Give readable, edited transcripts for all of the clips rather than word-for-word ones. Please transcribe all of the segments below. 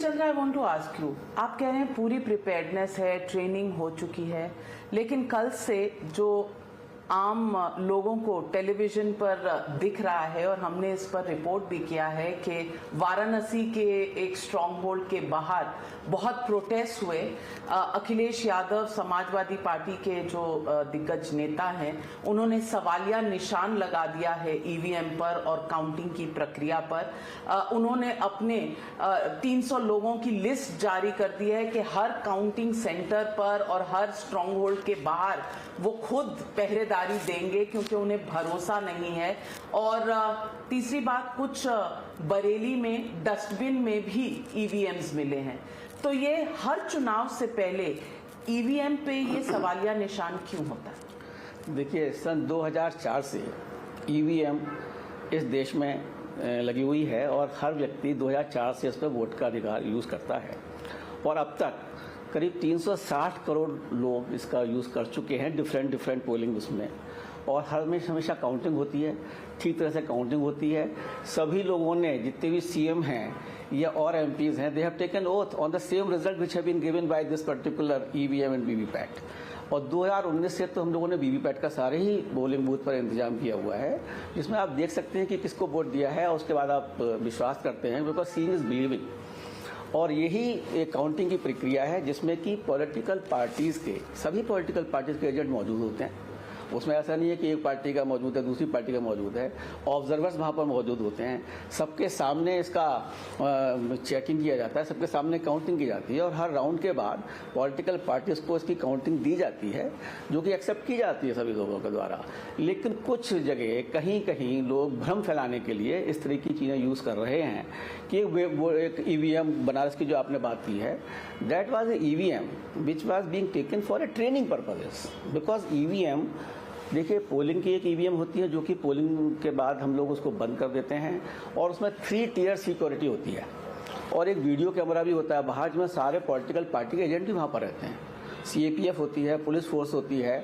Chandra, I want to ask you, आप कह रहे हैं पूरी प्रिपेयर्डनेस है, ट्रेनिंग हो चुकी है, लेकिन कल से जो आम लोगों को टेलीविजन पर दिख रहा है और हमने इस पर रिपोर्ट भी किया है कि वाराणसी के एक स्ट्रॉन्ग होल्ड के बाहर बहुत प्रोटेस्ट हुए। अखिलेश यादव समाजवादी पार्टी के जो दिग्गज नेता हैं, उन्होंने सवालिया निशान लगा दिया है ईवीएम पर और काउंटिंग की प्रक्रिया पर। उन्होंने अपने 300 लोगों की लिस्ट जारी कर दी है कि हर काउंटिंग सेंटर पर और हर स्ट्रॉन्ग होल्ड के बाहर वो खुद पहरेदारी देंगे क्योंकि उन्हें भरोसा नहीं है। और तीसरी बात, कुछ बरेली में डस्टबिन में भी ईवीएम्स मिले हैं। तो ये हर चुनाव से पहले ईवीएम पे ये सवालिया निशान क्यों होता है? देखिए, सन 2004 से ईवीएम इस देश में लगी हुई है और हर व्यक्ति 2004 से इस पर वोट का अधिकार यूज़ करता है और अब तक करीब 360 करोड़ लोग इसका यूज़ कर चुके हैं डिफरेंट पोलिंग उसमें। और हमेशा काउंटिंग होती है, ठीक तरह से काउंटिंग होती है। सभी लोगों ने, जितने भी सीएम हैं या और एमपीज हैं, they have taken oath on the same result which have been given by this particular EVM and VVPAT. और 2019 से तो हम लोगों ने वीवीपैट का सारे ही पोलिंग बूथ पर इंतजाम किया हुआ है, जिसमें आप देख सकते हैं कि किसको वोट दिया है और उसके बाद आप विश्वास करते हैं, बिकॉज सीइंग इज बिलीविंग। और यही एक काउंटिंग की प्रक्रिया है जिसमें कि पॉलिटिकल पार्टीज़ के, सभी पॉलिटिकल पार्टीज़ के एजेंट मौजूद होते हैं। उसमें ऐसा नहीं है कि एक पार्टी का मौजूद है, दूसरी पार्टी का मौजूद है। ऑब्जर्वर्स वहाँ पर मौजूद होते हैं, सबके सामने इसका चेकिंग किया जाता है, सबके सामने काउंटिंग की जाती है और हर राउंड के बाद पॉलिटिकल पार्टीज़ को इसकी काउंटिंग दी जाती है, जो कि एक्सेप्ट की जाती है सभी लोगों के द्वारा। लेकिन कुछ जगह कहीं कहीं लोग भ्रम फैलाने के लिए इस तरह की चीज़ें यूज़ कर रहे हैं कि वो एक ईवीएम, बनारस की जो आपने बात की है, that was a EVM which was being taken for a training purposes. Because EVM, देखिए, पोलिंग की एक ईवीएम होती है जो कि पोलिंग के बाद हम लोग उसको बंद कर देते हैं और उसमें 3 टियर सिक्योरिटी होती है और एक वीडियो कैमरा भी होता है बाहर, जिसमें सारे पॉलिटिकल पार्टी के एजेंट भी वहाँ पर रहते हैं। सीएपीएफ होती है, पुलिस फोर्स होती है।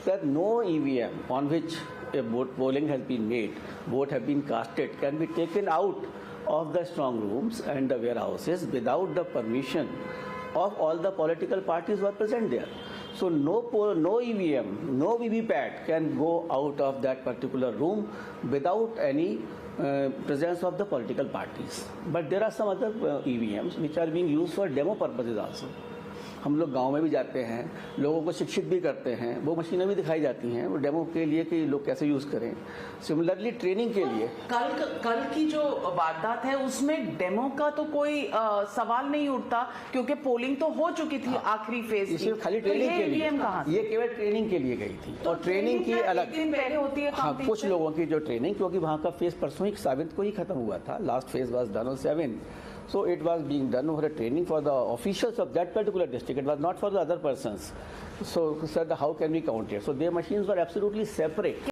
That no EVM on which a polling has been made, vote have been casted, can be taken out of the strong rooms and the warehouses without the permission of all the political parties who are present there. So no EVM, no VVPAT can go out of that particular room without any presence of the political parties. But there are some other EVMs which are being used for demo purposes also. हम लोग गांव में भी जाते हैं, लोगों को शिक्षित भी करते हैं, वो मशीनें भी दिखाई जाती हैं वो डेमो के लिए कि लोग कैसे यूज़ करें। सिमिलरली ट्रेनिंग के लिए कल की जो वारदात है उसमें डेमो का तो कोई सवाल नहीं उठता क्योंकि पोलिंग तो हो चुकी थी। आखिरी फेज की खाली ट्रेनिंग के लिए, ये केवल ट्रेनिंग के लिए गई थी। और ट्रेनिंग की अलग दिन पहले होती है। हाँ, कुछ लोगों की जो ट्रेनिंग, क्योंकि वहाँ का फेज परसों ही 7 को ही खत्म हुआ था, last phase was done on 7. So it was being done for a training for the officials of that particular district. It was not for the other persons. So said, how can we count it? So their machines were absolutely separate.